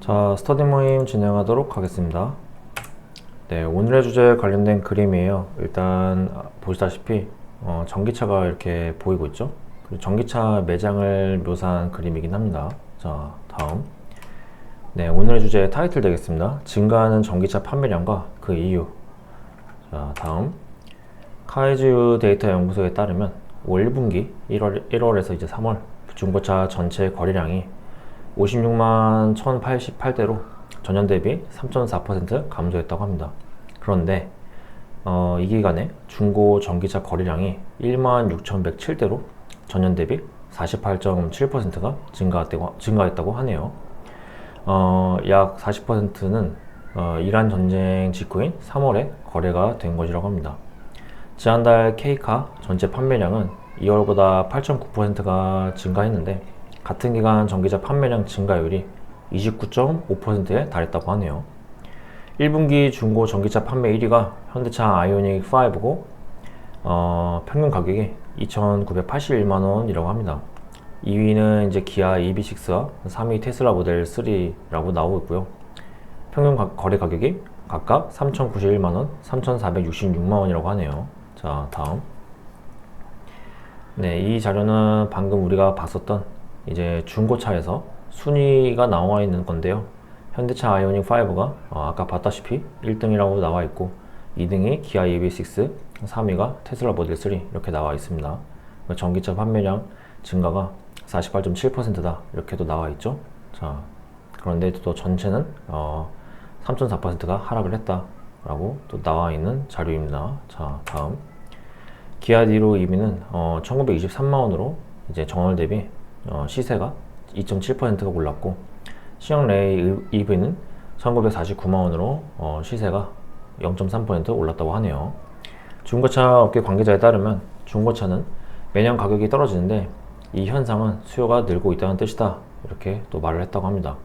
자, 스터디 모임 진행하도록 하겠습니다. 네, 오늘의 주제에 관련된 그림이에요. 일단 보시다시피 전기차가 이렇게 보이고 있죠. 그리고 전기차 매장을 묘사한 그림이긴 합니다. 자, 다음. 네, 오늘의 주제 타이틀 되겠습니다. 증가하는 전기차 판매량과 그 이유. 자, 다음. 카이즈 데이터 연구소에 따르면 올 1분기 1월에서 이제 3월 중고차 전체 거래량이 56만 1088대로 전년 대비 3.4% 감소했다고 합니다. 그런데 이 기간에 중고 전기차 거래량이 1만 6107대로 전년 대비 48.7%가 증가했다고 하네요. 약 40%는 이란 전쟁 직후인 3월에 거래가 된 것이라고 합니다. 지난달 K카 전체 판매량은 2월보다 8.9%가 증가했는데 같은 기간 전기차 판매량 증가율이 29.5%에 달했다고 하네요. 1분기 중고 전기차 판매 1위가 현대차 아이오닉 5고 평균 가격이 2,981만원이라고 합니다. 2위는 이제 기아 EV6와 3위 테슬라 모델 3라고 나오고 있고요. 평균 거래 가격이 각각 3,091만원, 3,466만원이라고 하네요. 자, 다음. 네, 이 자료는 방금 우리가 봤었던 이제 중고차에서 순위가 나와 있는 건데요. 현대차 아이오닉 5가 아까 봤다시피 1등이라고 나와 있고 2등이 기아 EV6, 3위가 테슬라 모델 3 이렇게 나와 있습니다. 전기차 판매량 증가가 48.7%다 이렇게도 나와 있죠. 자, 그런데 또 전체는 3.4%가 하락을 했다라고 또 나와 있는 자료입니다. 자, 다음. 기아 니로 EV는 1923만원으로 이제 전월 대비 시세가 2.7%가 올랐고 시형 레이 EV는 1949만원으로 시세가 0.3% 올랐다고 하네요. 중고차 업계 관계자에 따르면 중고차는 매년 가격이 떨어지는데 이 현상은 수요가 늘고 있다는 뜻이다 이렇게 또 말을 했다고 합니다.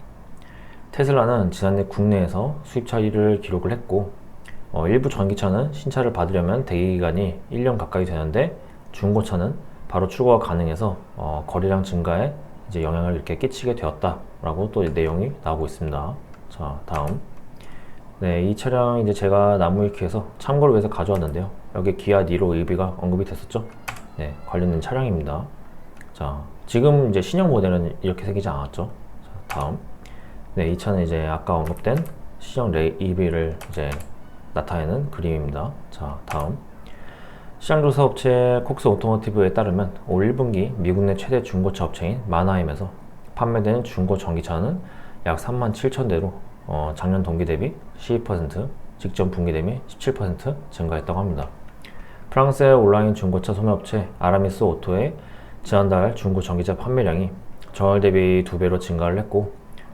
테슬라는 지난해 국내에서 수입차 1위를 기록을 했고 일부 전기차는 신차를 받으려면 대기기간이 1년 가까이 되는데 중고차는 바로 출고가 가능해서 거래량 증가에 이제 영향을 이렇게 끼치게 되었다라고 또 내용이 나오고 있습니다. 자, 다음. 네, 이 차량 이제 제가 나무위키에서 참고를 위해서 가져왔는데요. 여기 기아 니로 EV가 언급이 됐었죠. 네, 관련된 차량입니다. 자, 지금 이제 신형 모델은 이렇게 생기지 않았죠. 자, 다음. 네, 이 차는 이제 아까 언급된 신형 레이 EV를 이제 나타내는 그림입니다. 자, 다음. 시장조사 업체 콕스 오토모티브에 따르면 올 1분기 미국 내 최대 중고차 업체인 마나임에서 판매되는 중고 전기차는 약 37,000대로 작년 동기 대비 12%, 직전 분기 대비 17% 증가했다고 합니다. 프랑스의 온라인 중고차 소매업체 아라미스 오토의 지난달 중고 전기차 판매량이 전월 대비 2배로 증가를 했고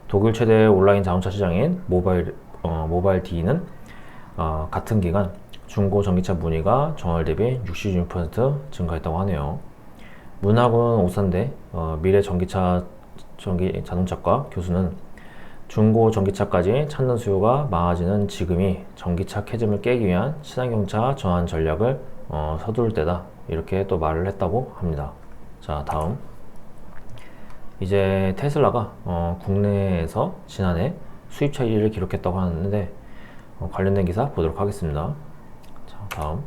독일 최대 온라인 자동차 시장인 모바일 D는 같은 기간 중고 전기차 문의가 전월 대비 66% 증가했다고 하네요. 문학은 오산대 미래 자동차과 교수는 중고 전기차까지 찾는 수요가 많아지는 지금이 전기차 캐즘을 깨기 위한 친환경차 전환 전략을 서두를 때다 이렇게 또 말을 했다고 합니다. 자, 다음. 이제 테슬라가 국내에서 지난해 수입차 1위를 기록했다고 하는데 관련된 기사 보도록 하겠습니다. 자, 다음.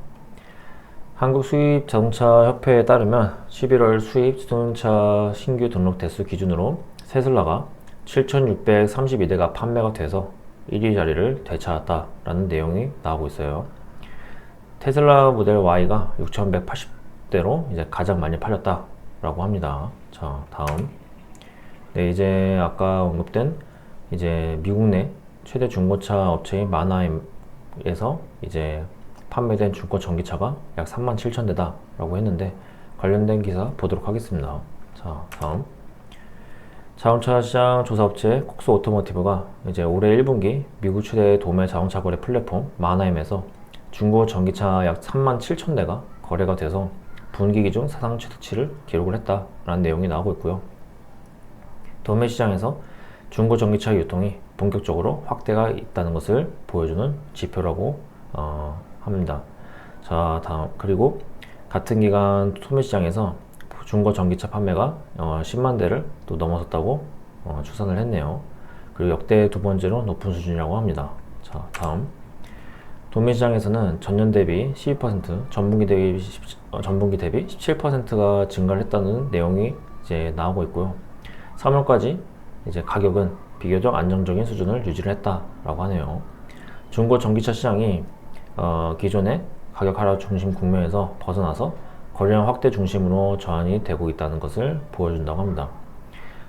한국 수입 자동차 협회에 따르면 11월 수입 수소차 신규 등록 대수 기준으로 테슬라가 7,632대가 판매가 돼서 1위 자리를 되찾았다라는 내용이 나오고 있어요. 테슬라 모델 Y가 6,180대로 이제 가장 많이 팔렸다라고 합니다. 자, 다음. 네, 이제 아까 언급된 이제 미국 내 최대 중고차 업체인 마나임에서 이제 판매된 중고 전기차가 약 37,000대다 라고 했는데 관련된 기사 보도록 하겠습니다. 자, 다음. 자동차 시장 조사업체 콕스 오토모티브가 이제 올해 1분기 미국 최대 도매 자동차 거래 플랫폼 마나임에서 중고 전기차 약 37,000대가 거래가 돼서 분기 기준 사상 최대치를 기록을 했다라는 내용이 나오고 있고요. 도매 시장에서 중고 전기차 유통이 본격적으로 확대가 있다는 것을 보여주는 지표라고 합니다. 자, 다음. 그리고 같은 기간 소매 시장에서 중고 전기차 판매가 10만 대를 또 넘어섰다고 추산을 했네요. 그리고 역대 두 번째로 높은 수준이라고 합니다. 자, 다음. 도매 시장에서는 전년 대비 12%, 전분기 대비 17%가 증가를 했다는 내용이 이제 나오고 있고요. 3월까지 이제 가격은 비교적 안정적인 수준을 유지를 했다라고 하네요. 중고 전기차 시장이 기존의 가격 하락 중심 국면에서 벗어나서 거래량 확대 중심으로 전환이 되고 있다는 것을 보여준다고 합니다.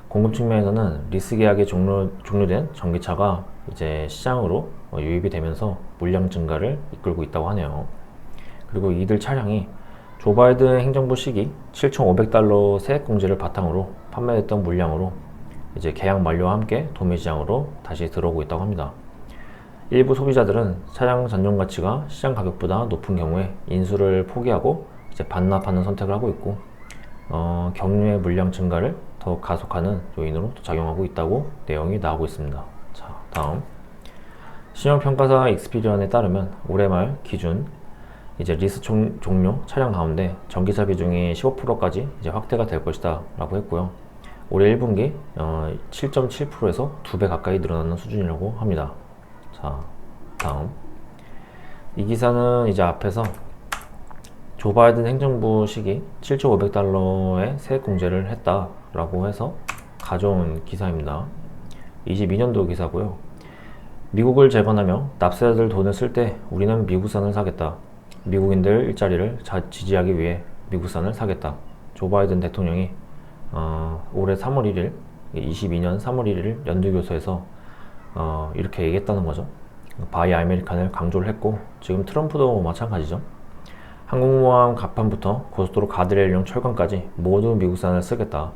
공급 측면에서는 리스 계약이 종료된 전기차가 이제 시장으로 유입이 되면서 물량 증가를 이끌고 있다고 하네요. 그리고 이들 차량이 조 바이든 행정부 시기 7,500달러 세액 공제를 바탕으로 판매됐던 물량으로 이제 계약 만료와 함께 도매 시장으로 다시 들어오고 있다고 합니다. 일부 소비자들은 차량 잔존 가치가 시장 가격보다 높은 경우에 인수를 포기하고 이제 반납하는 선택을 하고 있고, 경유의 물량 증가를 더 가속하는 요인으로 작용하고 있다고 내용이 나오고 있습니다. 자, 다음. 신용평가사 익스피리언에 따르면 올해 말 기준 이제 리스 종료 차량 가운데 전기차 비중이 15%까지 이제 확대가 될 것이다 라고 했고요. 올해 1분기 7.7%에서 2배 가까이 늘어나는 수준이라고 합니다. 자, 다음. 이 기사는 이제 앞에서 조 바이든 행정부 시기 7,500달러의 세액 공제를 했다라고 해서 가져온 기사입니다. 22년도 기사고요. 미국을 재건하며 납세자들 돈을 쓸 때 우리는 미국산을 사겠다. 미국인들 일자리를 지지하기 위해 미국산을 사겠다. 조 바이든 대통령이 올해 3월 1일, 22년 3월 1일 연두교서에서 이렇게 얘기했다는 거죠. 바이 아메리칸을 강조를 했고, 지금 트럼프도 마찬가지죠. 항공모함 갑판부터 고속도로 가드레일용 철강까지 모두 미국산을 쓰겠다.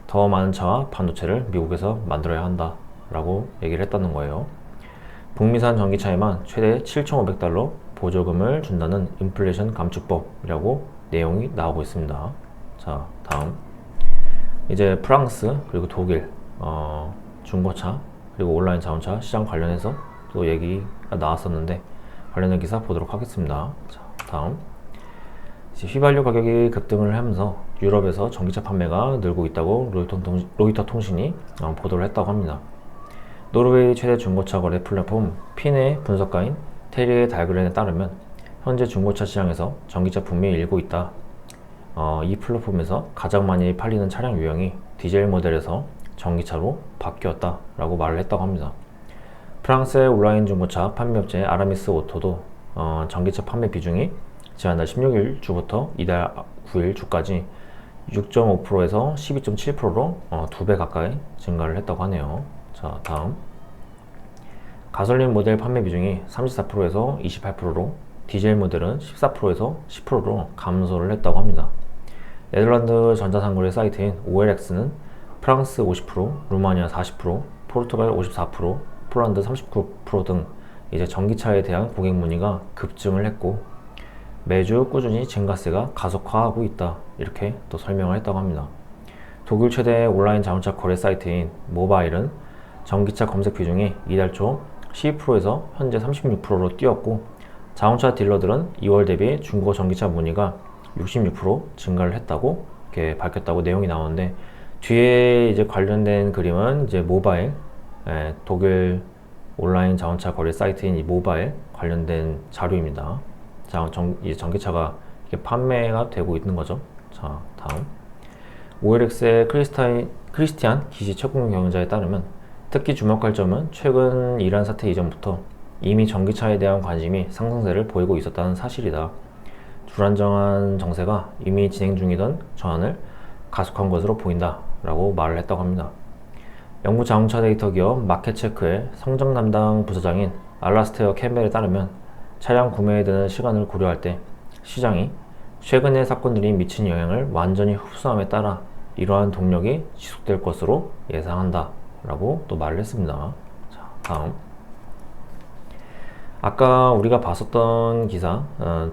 더 많은 차와 반도체를 미국에서 만들어야 한다 라고 얘기를 했다는 거예요. 북미산 전기차에만 최대 7,500달러 보조금을 준다는 인플레이션 감축법이라고 내용이 나오고 있습니다. 자, 다음. 이제 프랑스 그리고 독일 중고차 그리고 온라인 자동차 시장 관련해서 또 얘기가 나왔었는데 관련된 기사 보도록 하겠습니다. 자, 다음. 이제 휘발유 가격이 급등을 하면서 유럽에서 전기차 판매가 늘고 있다고 로이터 통신이 보도를 했다고 합니다. 노르웨이 최대 중고차 거래 플랫폼 핀의 분석가인 테리에 달그렌에 따르면 현재 중고차 시장에서 전기차 붐이 일고 있다. 이 플랫폼에서 가장 많이 팔리는 차량 유형이 디젤 모델에서 전기차로 바뀌었다 라고 말을 했다고 합니다. 프랑스의 온라인 중고차 판매업체 아라미스 오토도 전기차 판매 비중이 지난달 16일 주부터 이달 9일 주까지 6.5%에서 12.7%로 2배 가까이 증가를 했다고 하네요. 자, 다음. 가솔린 모델 판매 비중이 34%에서 28%로 디젤 모델은 14%에서 10%로 감소를 했다고 합니다. 네덜란드 전자상거래 사이트인 OLX는 프랑스 50%, 루마니아 40%, 포르투갈 54%, 폴란드 39% 등 이제 전기차에 대한 고객 문의가 급증을 했고 매주 꾸준히 증가세가 가속화하고 있다 이렇게 또 설명을 했다고 합니다. 독일 최대 온라인 자동차 거래 사이트인 모바일은 전기차 검색 비중이 이달 초 12%에서 현재 36%로 뛰었고 자동차 딜러들은 2월 대비 중고 전기차 문의가 66% 증가를 했다고 이렇게 밝혔다고 내용이 나오는데 뒤에 이제 관련된 그림은 이제 모바일 독일 온라인 자동차 거래 사이트인 이 모바일 관련된 자료입니다. 자, 이 전기차가 이렇게 판매가 되고 있는 거죠. 자, 다음. OLX의 크리스티안 기시 최고 경영자에 따르면 특히 주목할 점은 최근 이란 사태 이전부터 이미 전기차에 대한 관심이 상승세를 보이고 있었다는 사실이다. 불안정한 정세가 이미 진행 중이던 전환을 가속한 것으로 보인다 라고 말을 했다고 합니다. 영국 자동차 데이터 기업 마켓체크의 성장 담당 부서장인 알라스테어 캠벨에 따르면 차량 구매에 드는 시간을 고려할 때 시장이 최근의 사건들이 미친 영향을 완전히 흡수함에 따라 이러한 동력이 지속될 것으로 예상한다 라고 또 말을 했습니다. 자, 다음. 아까 우리가 봤었던 기사,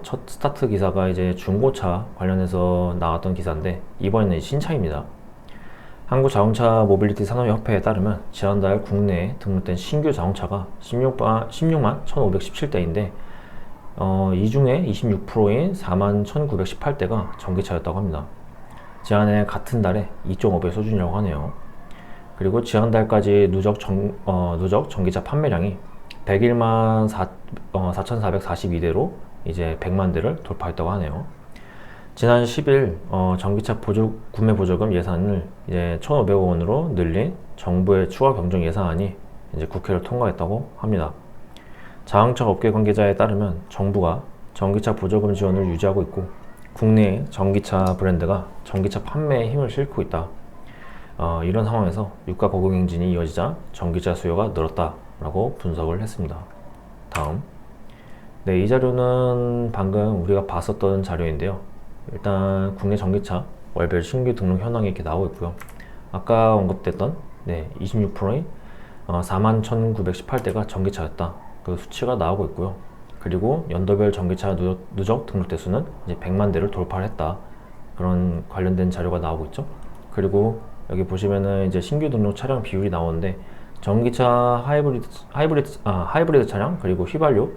첫 스타트 기사가 이제 중고차 관련해서 나왔던 기사인데 이번에는 신차입니다. 한국자동차 모빌리티 산업협회에 따르면 지난달 국내에 등록된 신규 자동차가 16만 1,517대인데 이 중에 26%인 4만 1,918대가 전기차였다고 합니다. 지난해 같은 달에 2.5배 수준이라고 하네요. 그리고 지난달까지 누적 전기차 판매량이 101만 4,442대로 이제 100만 대를 돌파했다고 하네요. 지난 10일 전기차 구매 보조금 예산을 이제 1,500억 원으로 늘린 정부의 추가 경정 예산안이 이제 국회를 통과했다고 합니다. 자동차 업계 관계자에 따르면 정부가 전기차 보조금 지원을 유지하고 있고 국내 전기차 브랜드가 전기차 판매에 힘을 싣고 있다. 이런 상황에서 유가 고공 행진이 이어지자 전기차 수요가 늘었다라고 분석을 했습니다. 다음. 네, 이 자료는 방금 우리가 봤었던 자료인데요. 일단 국내 전기차 월별 신규 등록 현황이 이렇게 나오고 있고요. 아까 언급됐던 26%의 41,918대가 전기차였다. 그 수치가 나오고 있고요. 그리고 연도별 전기차 누적 등록 대수는 이제 100만 대를 돌파를 했다. 그런 관련된 자료가 나오고 있죠. 그리고 여기 보시면은 이제 신규 등록 차량 비율이 나오는데 전기차 하이브리드 차량 그리고 휘발유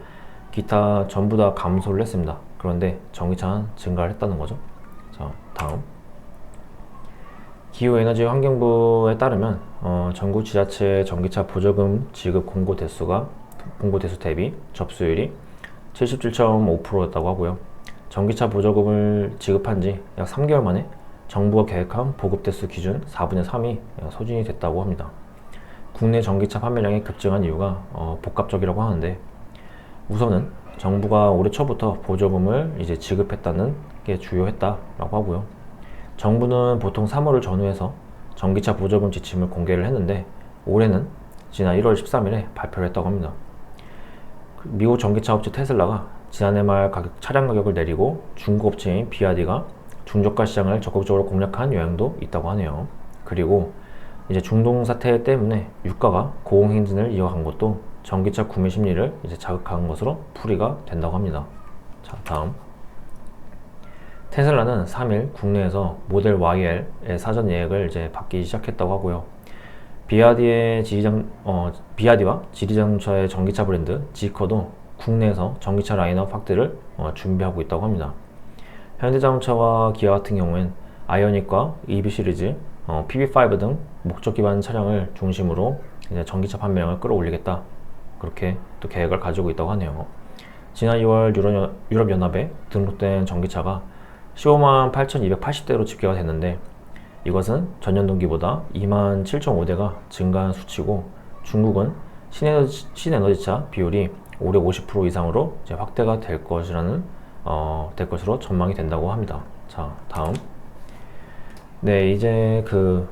기타 전부 다 감소를 했습니다. 그런데 전기차는 증가를 했다는 거죠. 자, 다음. 기후에너지환경부에 따르면 전국 지자체 전기차 보조금 지급 공고 대수 대비 접수율이 77.5%였다고 하고요. 전기차 보조금을 지급한 지 약 3개월 만에 정부가 계획한 보급 대수 기준 4분의 3이 소진이 됐다고 합니다. 국내 전기차 판매량이 급증한 이유가 복합적이라고 하는데 우선은 정부가 올해 초부터 보조금을 이제 지급했다는 게 주요했다라고 하고요. 정부는 보통 3월을 전후해서 전기차 보조금 지침을 공개를 했는데 올해는 지난 1월 13일에 발표를 했다고 합니다. 미국 전기차 업체 테슬라가 지난해 말 차량 가격을 내리고 중국 업체인 비아디가 중저가 시장을 적극적으로 공략한 영향도 있다고 하네요. 그리고 이제 중동 사태 때문에 유가가 고공 행진을 이어간 것도 전기차 구매 심리를 이제 자극한 것으로 풀이가 된다고 합니다. 자, 다음. 테슬라는 3일 국내에서 모델 YL의 사전 예약을 이제 받기 시작했다고 하고요. 비아디와 지리자동차의 전기차 브랜드 지커도 국내에서 전기차 라인업 확대를 준비하고 있다고 합니다. 현대자동차와 기아 같은 경우엔 아이오닉과 EV 시리즈, PB5 등 목적 기반 차량을 중심으로 이제 전기차 판매량을 끌어올리겠다. 그렇게 또 계획을 가지고 있다고 하네요. 지난 2월 유럽연합에 등록된 전기차가 15만 8,280대로 집계가 됐는데 이것은 전년 동기보다 2만 7,005대가 증가한 수치고 중국은 신에너지차 비율이 올해 50% 이상으로 이제 확대가 될 것으로 전망이 된다고 합니다. 자, 다음. 네, 이제 그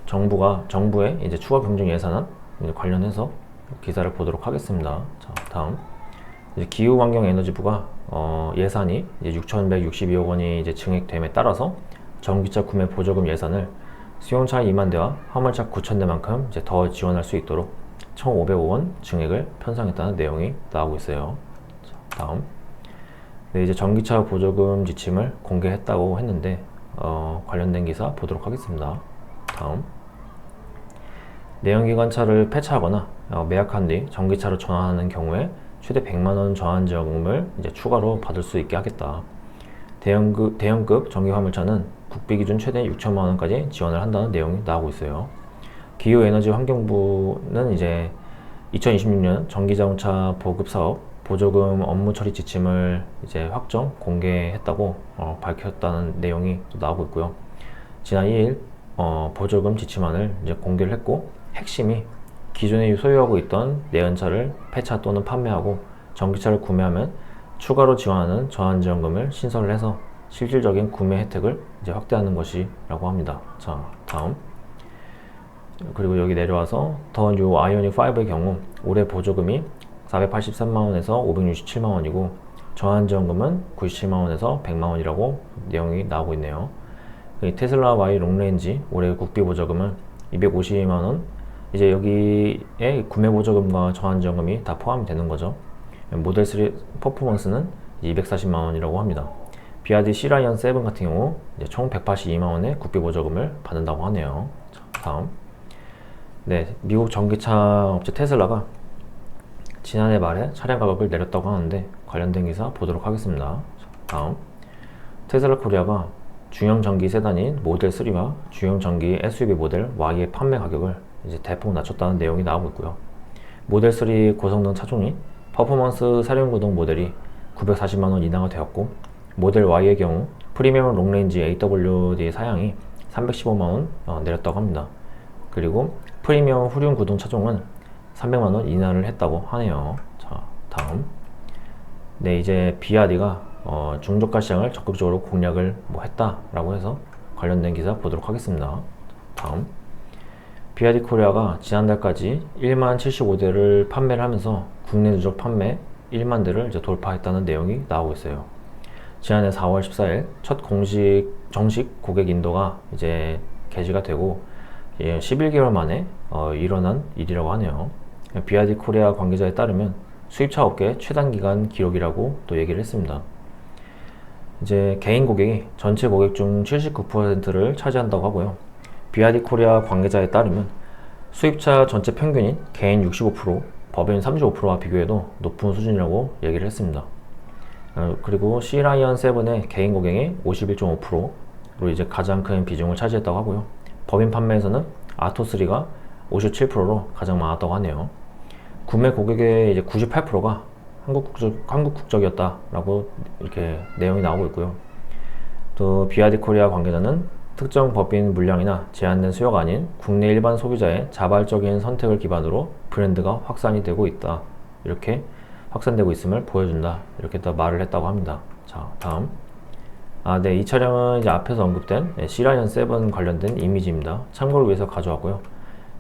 정부의 이제 추가 경정 예산안 관련해서 기사를 보도록 하겠습니다. 자, 다음. 이제 기후환경에너지부가 예산이 이제 6,162억 원이 이제 증액됨에 따라서 전기차 구매 보조금 예산을 수용차 2만 대와 화물차 9,000대만큼 이제 더 지원할 수 있도록 1,500억 원 증액을 편성했다는 내용이 나오고 있어요. 자, 다음. 네, 이제 전기차 보조금 지침을 공개했다고 했는데 관련된 기사 보도록 하겠습니다. 다음. 내연기관차를 폐차하거나 매각한 뒤 전기차로 전환하는 경우에 최대 100만원 전환지원금을 이제 추가로 받을 수 있게 하겠다. 대형급 전기화물차는 국비 기준 최대 6천만원까지 지원을 한다는 내용이 나오고 있어요. 기후에너지환경부는 이제 2026년 전기자동차 보급사업 보조금 업무 처리 지침을 이제 확정 공개했다고 밝혔다는 내용이 또 나오고 있고요. 지난 2일 보조금 지침안을 이제 공개를 했고 핵심이 기존에 소유하고 있던 내연차를 폐차 또는 판매하고 전기차를 구매하면 추가로 지원하는 전환지원금을 신설을 해서 실질적인 구매 혜택을 이제 확대하는 것이라고 합니다. 자, 다음. 그리고 여기 내려와서 더 뉴 아이오닉 5의 경우 올해 보조금이 483만원에서 567만원이고 전환지원금은 97만원에서 100만원이라고 내용이 나오고 있네요. 테슬라 Y 롱레인지 올해 국비 보조금은 252만원, 이제 여기에 구매 보조금과 전환지원금이 다 포함이 되는 거죠. 모델 3 퍼포먼스는 240만원이라고 합니다. 비아디 C라이언 7 같은 경우 이제 총 182만원의 국비 보조금을 받는다고 하네요. 자, 다음. 네, 미국 전기차 업체 테슬라가 지난해 말에 차량 가격을 내렸다고 하는데 관련된 기사 보도록 하겠습니다. 자, 다음. 테슬라 코리아가 중형 전기 세단인 모델 3와 중형 전기 SUV 모델 Y의 판매 가격을 이제 대폭 낮췄다는 내용이 나오고 있고요. 모델 3 고성능 차종인 퍼포먼스 사륜구동 모델이 940만원 인하가 되었고, 모델 Y의 경우 프리미엄 롱레인지 AWD 사양이 315만원 내렸다고 합니다. 그리고 프리미엄 후륜 구동 차종은 300만원 인하를 했다고 하네요. 자, 다음. 네, 이제 비아디가 중저가 시장을 적극적으로 공략을 했다라고 해서 관련된 기사 보도록 하겠습니다. 다음. 비아디 코리아가 지난달까지 1만 75대를 판매를 하면서 국내 누적 판매 1만 대를 이제 돌파했다는 내용이 나오고 있어요. 지난해 4월 14일 첫 정식 고객 인도가 이제 개시가 되고 11개월 만에 일어난 일이라고 하네요. 비아디 코리아 관계자에 따르면 수입차 업계 최단 기간 기록이라고 또 얘기를 했습니다. 이제 개인 고객이 전체 고객 중 79%를 차지한다고 하고요. 비아디 코리아 관계자에 따르면 수입차 전체 평균인 개인 65%, 법인 35%와 비교해도 높은 수준이라고 얘기를 했습니다. 그리고 C라이언 7의 개인 고객이 51.5%로 이제 가장 큰 비중을 차지했다고 하고요. 법인 판매에서는 아토3가 57%로 가장 많았다고 하네요. 구매 고객의 이제 98%가 한국 국적이었다라고 이렇게 내용이 나오고 있고요. 또 비아디 코리아 관계자는 특정 법인 물량이나 제한된 수요가 아닌 국내 일반 소비자의 자발적인 선택을 기반으로 브랜드가 확산이 되고 있다, 이렇게 확산되고 있음을 보여준다, 이렇게 또 말을 했다고 합니다. 자, 다음. 네, 이 차량은 이제 앞에서 언급된 C라이언 7 관련된 이미지입니다. 참고를 위해서 가져왔고요.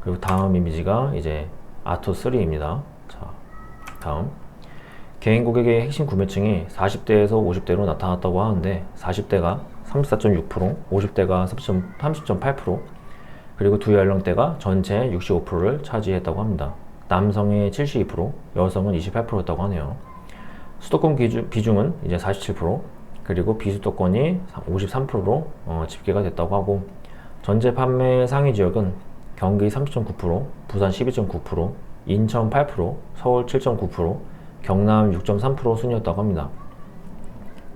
그리고 다음 이미지가 이제 아토3입니다. 자, 다음. 개인 고객의 핵심 구매층이 40대에서 50대로 나타났다고 하는데, 40대가 34.6%, 50대가 30.8%, 그리고 두 연령대가 전체 65%를 차지했다고 합니다. 남성이 72%, 여성은 28%였다고 하네요. 수도권 비중은 이제 47%, 그리고 비수도권이 53%로 집계가 됐다고 하고, 전체 판매 상위 지역은 경기 30.9%, 부산 12.9%, 인천 8%, 서울 7.9%, 경남 6.3% 순이었다고 합니다.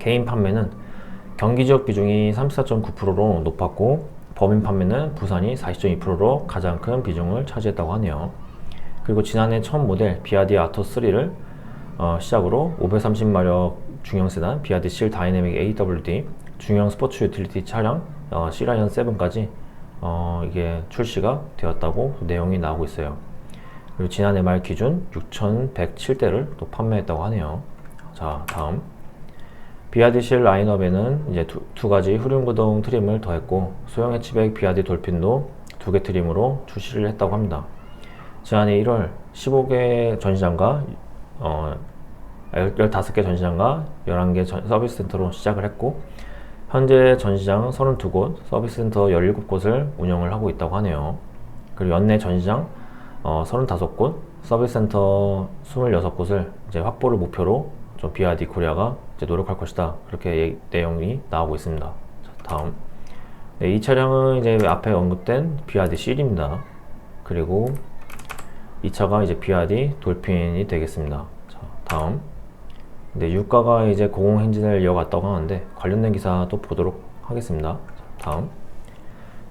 개인 판매는 경기 지역 비중이 34.9%로 높았고, 법인 판매는 부산이 40.2%로 가장 큰 비중을 차지했다고 하네요. 그리고 지난해 첫 모델 비아디 아토3를 시작으로 530마력 중형 세단 비아디 실 다이내믹 AWD, 중형 스포츠 유틸리티 차량 C라이언 7까지 이게 출시가 되었다고 내용이 나오고 있어요. 그리고 지난해 말 기준 6,107대를 또 판매했다고 하네요. 자, 다음. 비아디 실 라인업에는 이제 두 가지 후륜구동 트림을 더했고, 소형 해치백 비아디 돌핀도 2개 트림으로 출시를 했다고 합니다. 지난해 1월 15개 전시장과 15개 전시장과 11개 서비스 센터로 시작을 했고, 현재 전시장 32곳, 서비스 센터 17곳을 운영을 하고 있다고 하네요. 그리고 연내 전시장 35곳, 서비스 센터 26곳을 이제 확보를 목표로 좀 비아디 코리아가 이제 노력할 것이다, 그렇게 내용이 나오고 있습니다. 자, 다음. 네, 이 차량은 이제 앞에 언급된 비아디 실입니다. 그리고 이 차가 이제 비아디 돌핀이 되겠습니다. 자, 다음. 네, 유가가 이제 고공 행진을 이어갔다고 하는데 관련된 기사 또 보도록 하겠습니다. 자, 다음.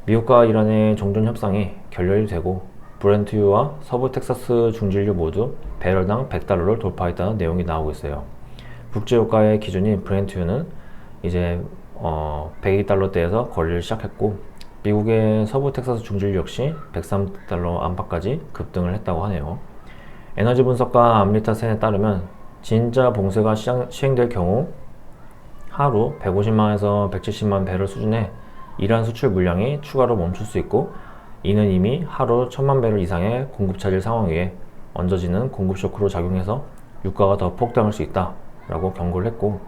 미국과 이란의 종전 협상이 결렬이 되고, 브렌트유와 서부 텍사스 중진유 모두 배럴당 100달러를 돌파했다는 내용이 나오고 있어요. 국제유가의 기준인 브렌트유는 이제 102달러대에서 거래를 시작했고, 미국의 서부 텍사스 중진유 역시 103달러 안팎까지 급등을 했다고 하네요. 에너지 분석가 암리타 센에 따르면 진짜 봉쇄가 시행될 경우 하루 150만에서 170만 배럴 수준의 이란 수출 물량이 추가로 멈출 수 있고, 이는 이미 하루 1000만 배럴 이상의 공급 차질 상황에 얹어지는 공급 쇼크로 작용해서 유가가 더 폭등할 수 있다 라고 경고를 했고,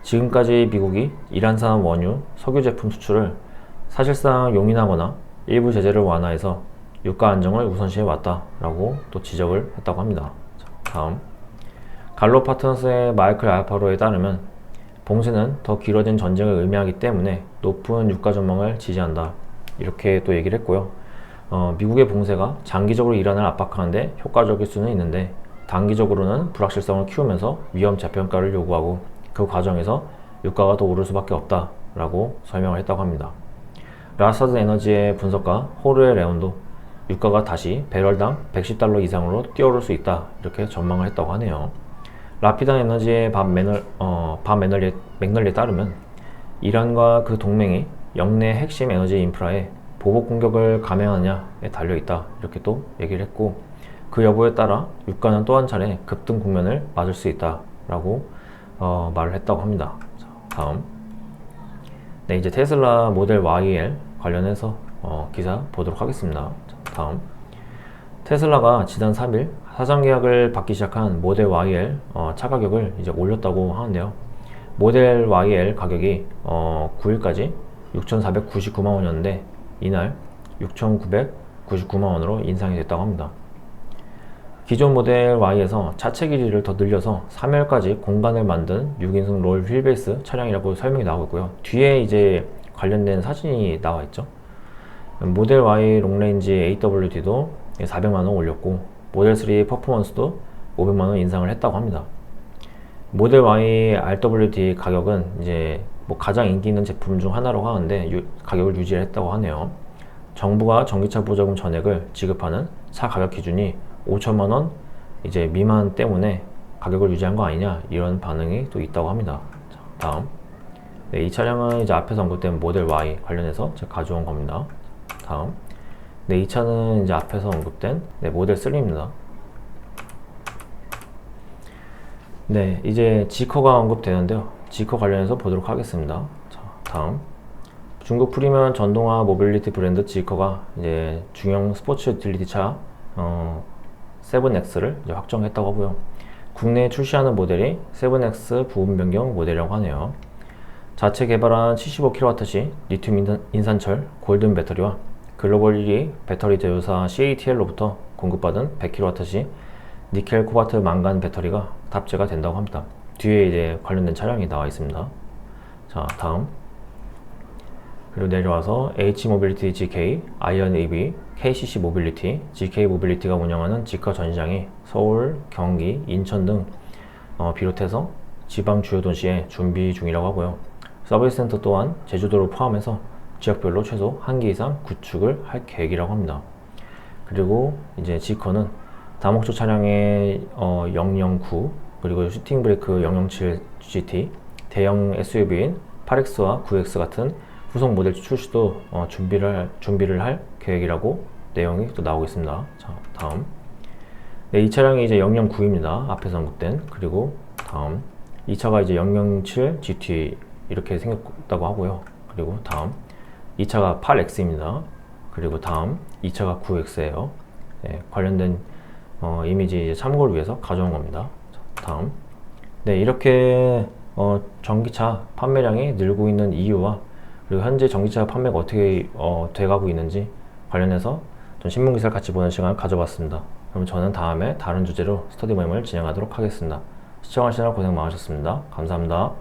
지금까지 미국이 이란산 원유, 석유 제품 수출을 사실상 용인하거나 일부 제재를 완화해서 유가 안정을 우선시해 왔다 라고 또 지적을 했다고 합니다. 자, 다음. 갈로 파트너스의 마이클 알파로에 따르면 봉쇄는 더 길어진 전쟁을 의미하기 때문에 높은 유가 전망을 지지한다, 이렇게 또 얘기를 했고요. 미국의 봉쇄가 장기적으로 이란을 압박하는데 효과적일 수는 있는데, 단기적으로는 불확실성을 키우면서 위험 재평가를 요구하고 그 과정에서 유가가 더 오를 수밖에 없다, 라고 설명을 했다고 합니다. 라사드 에너지의 분석가 호르에 레온도 유가가 다시 배럴당 $110 이상으로 뛰어오를 수 있다 이렇게 전망을 했다고 하네요. 라피단 에너지의 맥널리에 따르면 이란과 그 동맹이 영내 핵심 에너지 인프라에 보복 공격을 감행하느냐에 달려 있다 이렇게 또 얘기를 했고, 그 여부에 따라 유가는 또 한 차례 급등 국면을 맞을 수 있다 라고 말을 했다고 합니다. 자, 다음. 네, 이제 테슬라 모델 YL 관련해서 기사 보도록 하겠습니다. 자, 다음. 테슬라가 지난 3일 사전 계약을 받기 시작한 모델 YL 차 가격을 이제 올렸다고 하는데요. 모델 YL 가격이 9일까지 6,499만 원이었는데 이날 6,999만 원으로 인상이 됐다고 합니다. 기존 모델 Y에서 차체 길이를 더 늘려서 3열까지 공간을 만든 6인승 롤 휠베이스 차량이라고 설명이 나오고 있고요. 뒤에 이제 관련된 사진이 나와 있죠. 모델 Y 롱레인지 AWD도 400만원 올렸고, 모델 3 퍼포먼스도 500만원 인상을 했다고 합니다. 모델 Y RWD 가격은 이제 뭐 가장 인기 있는 제품 중 하나라고 하는데 가격을 유지했다고 하네요. 정부가 전기차 보조금 전액을 지급하는 차 가격 기준이 5천만원 이제 미만 때문에 가격을 유지한 거 아니냐 이런 반응이 또 있다고 합니다. 자, 다음. 네, 이 차량은 이제 앞에서 언급된 모델 Y 관련해서 제가 가져온 겁니다. 다음. 네, 이 차는 이제 앞에서 언급된 모델 3입니다. 네, 이제 지커가 언급되는데요. 지커 관련해서 보도록 하겠습니다. 자, 다음. 중국 프리미엄 전동화 모빌리티 브랜드 지커가 이제 중형 스포츠 유틸리티 차 7X를 이제 확정했다고 하고요. 국내에 출시하는 모델이 7X 부분 변경 모델이라고 하네요. 자체 개발한 75kWh 리튬 인산철 골든 배터리와 글로벌 1위 배터리 제조사 CATL로부터 공급받은 100kWh 니켈 코발트 망간 배터리가 탑재가 된다고 합니다. 뒤에 이제 관련된 차량이 나와 있습니다. 자, 다음. 그리고 내려와서 H 모빌리티 GK, 아이언 EV, KCC 모빌리티, GK 모빌리티가 운영하는 지커 전시장이 서울, 경기, 인천 등 비롯해서 지방 주요 도시에 준비 중이라고 하고요. 서비스 센터 또한 제주도를 포함해서 지역별로 최소 1개 이상 구축을 할 계획이라고 합니다. 그리고 이제 지커는 다목적 차량의 009 그리고 슈팅 브레이크 007 GT, 대형 SUV인 8X와 9X 같은 후속 모델 출시도 준비를 할 계획이라고 내용이 또 나오고 있습니다. 자, 다음. 네, 이 차량이 이제 009입니다. 앞에서 언급된. 그리고 다음. 이 차가 이제 007 GT 이렇게 생겼다고 하고요. 그리고 다음. 이 차가 8X입니다. 그리고 다음. 이 차가 9X예요. 네, 관련된 이미지 이제 참고를 위해서 가져온 겁니다. 자, 다음. 네, 이렇게 전기차 판매량이 늘고 있는 이유와 그리고 현재 전기차 판매가 어떻게 돼가고 있는지 관련해서 좀 신문기사를 같이 보는 시간을 가져봤습니다. 그럼 저는 다음에 다른 주제로 스터디 모임을 진행하도록 하겠습니다. 시청하시느라 고생 많으셨습니다. 감사합니다.